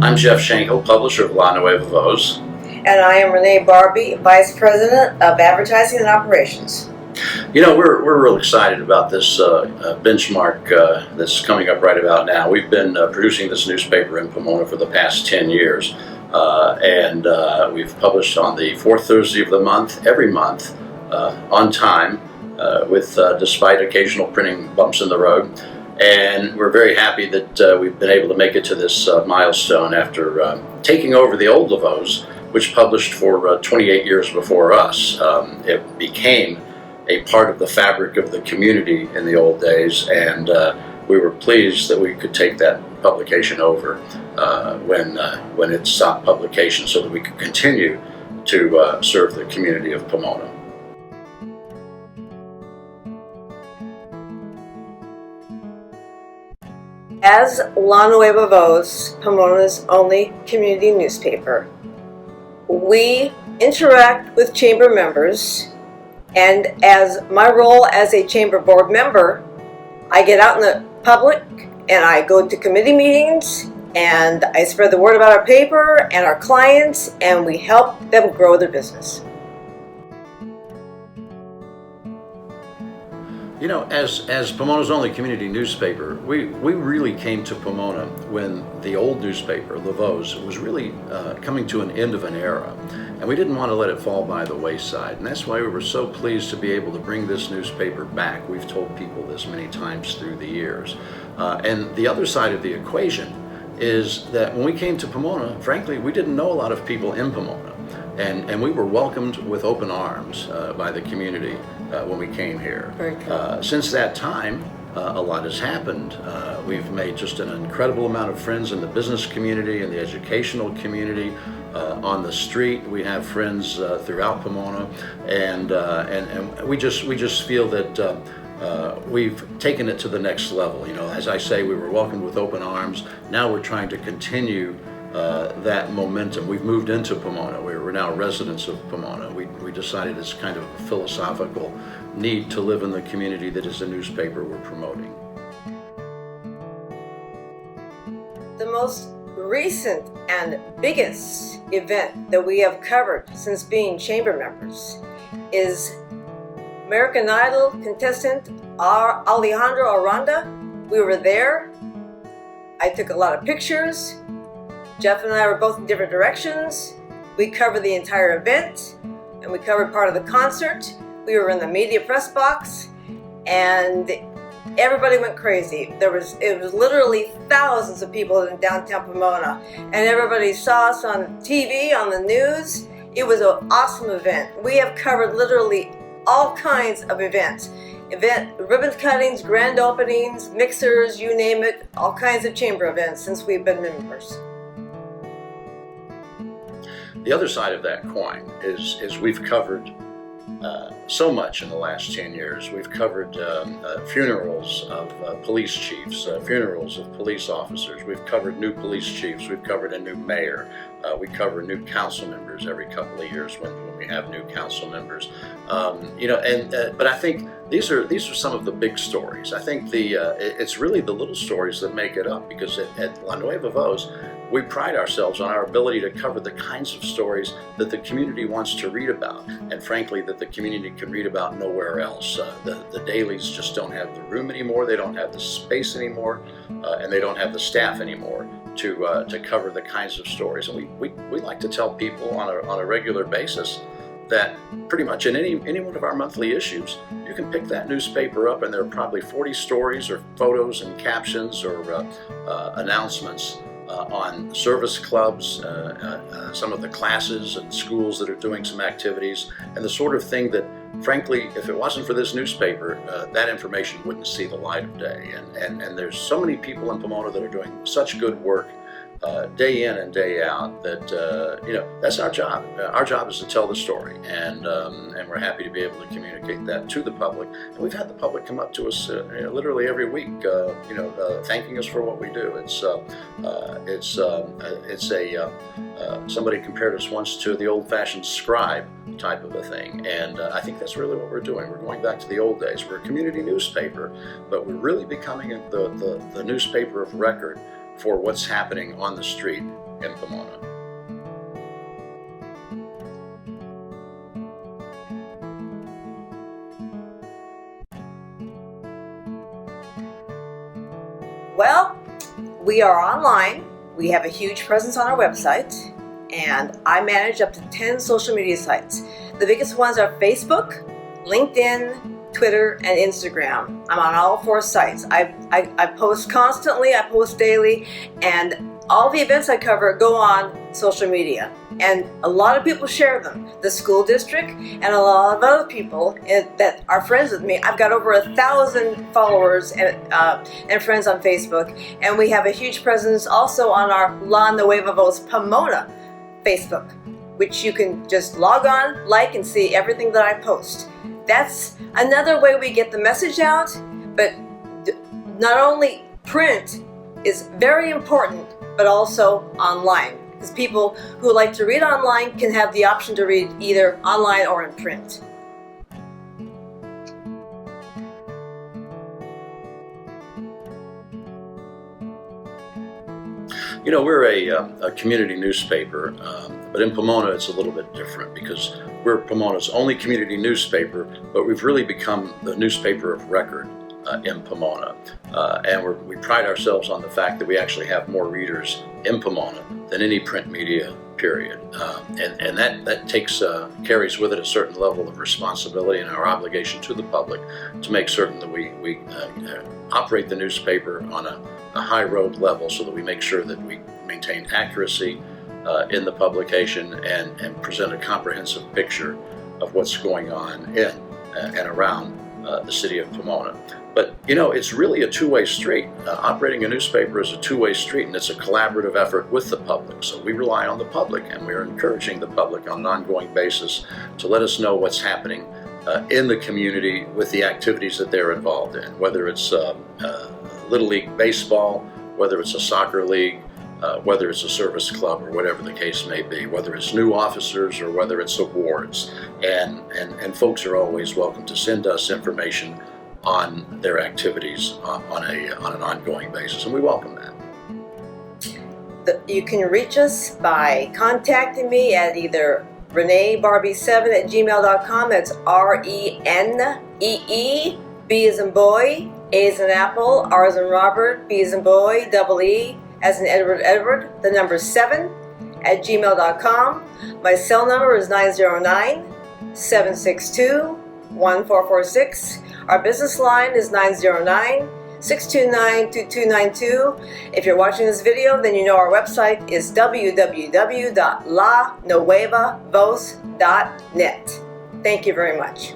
I'm Jeff Schenkel, publisher of La Nueva Voz. And I am Renee Barbie, Vice President of Advertising and Operations. You know, we're real excited about this benchmark that's coming up right about now. We've been producing this newspaper in Pomona for the past 10 years, and we've published on the fourth Thursday of the month, every month, on time, despite occasional printing bumps in the road. And we're very happy that we've been able to make it to this milestone after taking over the old La Voz, which published for 28 years before us. It became a part of the fabric of the community in the old days, and we were pleased that we could take that publication over when it stopped publication, so that we could continue to serve the community of Pomona. As La Nueva Voz, Pomona's only community newspaper, we interact with chamber members, and as my role as a chamber board member, I get out in the public and I go to committee meetings and I spread the word about our paper and our clients, and we help them grow their business. You know, as Pomona's only community newspaper, we really came to Pomona when the old newspaper, La Voz, was really coming to an end of an era. And we didn't want to let it fall by the wayside. And that's why we were so pleased to be able to bring this newspaper back. We've told people this many times through the years. And the other side of the equation is that when we came to Pomona, frankly, we didn't know a lot of people in Pomona. And we were welcomed with open arms by the community when we came here. Very cool. Since that time, a lot has happened. We've made just an incredible amount of friends in the business community, in the educational community, on the street. We have friends throughout Pomona, and we just feel that we've taken it to the next level. You know, as I say, we were welcomed with open arms. Now we're trying to continue that momentum. We've moved into Pomona. We're now residents of Pomona. We decided it's kind of a philosophical need to live in the community that is the newspaper we're promoting. The most recent and biggest event that we have covered since being chamber members is American Idol contestant Alejandro Aranda. We were there. I took a lot of pictures. Jeff and I were both in different directions. We covered the entire event, and we covered part of the concert. We were in the media press box, and everybody went crazy. It was literally thousands of people in downtown Pomona, and everybody saw us on TV, on the news. It was an awesome event. We have covered literally all kinds of events. Ribbon cuttings, grand openings, mixers, you name it, all kinds of chamber events since we've been members. The other side of that coin is we've covered so much in the last 10 years. We've covered funerals of police chiefs, funerals of police officers. We've covered new police chiefs. We've covered a new mayor. We cover new council members every couple of years when we have new council members. But I think these are some of the big stories. I think it's really the little stories that make it up, because at La Nueva Voz, we pride ourselves on our ability to cover the kinds of stories that the community wants to read about, and frankly, that the community can read about nowhere else. The dailies just don't have the room anymore, they don't have the space anymore, and they don't have the staff anymore to cover the kinds of stories. And we like to tell people on a regular basis that pretty much in any one of our monthly issues, you can pick that newspaper up and there are probably 40 stories or photos and captions or announcements on service clubs, some of the classes and schools that are doing some activities, and the sort of thing that, frankly, if it wasn't for this newspaper, that information wouldn't see the light of day. And there's so many people in Pomona that are doing such good work day in and day out that that's our job. Our job is to tell the story, and we're happy to be able to communicate that to the public. And we've had the public come up to us literally every week, thanking us for what we do. Somebody compared us once to the old-fashioned scribe type of a thing, and I think that's really what we're doing. We're going back to the old days. We're a community newspaper, but we're really becoming the newspaper of record for what's happening on the street in Pomona. Well, we are online. We have a huge presence on our website, and I manage up to 10 social media sites. The biggest ones are Facebook, LinkedIn, Twitter, and Instagram. I'm on all 4 sites. I post constantly, I post daily, and all the events I cover go on social media. And a lot of people share them. The school district and a lot of other people that are friends with me. I've got over 1,000 followers and friends on Facebook. And we have a huge presence also on our La Nueva Voz Pomona Facebook, which you can just log on, like, and see everything that I post. That's another way we get the message out. But not only print is very important, but also online. Because people who like to read online can have the option to read either online or in print. You know, we're a community newspaper, but in Pomona it's a little bit different because we're Pomona's only community newspaper, but we've really become the newspaper of record in Pomona. And we pride ourselves on the fact that we actually have more readers in Pomona than any print media, period. And that carries with it a certain level of responsibility and our obligation to the public to make certain that we operate the newspaper on a high road level so that we make sure that we maintain accuracy in the publication and present a comprehensive picture of what's going on in and around the city of Pomona. But you know, it's really a two-way street. Operating a newspaper is a two-way street, and it's a collaborative effort with the public. So we rely on the public, and we're encouraging the public on an ongoing basis to let us know what's happening in the community with the activities that they're involved in, whether it's Little League baseball, whether it's a soccer league, whether it's a service club or whatever the case may be, whether it's new officers or whether it's awards. And folks are always welcome to send us information on their activities on an ongoing basis, and we welcome that. You can reach us by contacting me at either ReneeBarbie7@gmail.com. That's RENEE, B as in boy, A as in apple, R as in Robert, B as in boy, double E as in Edward, the number 7@gmail.com. My cell number is 909-762-1446. Our business line is 909-629-2292. If you're watching this video, then you know our website is www.lanuevavoz.net. Thank you very much.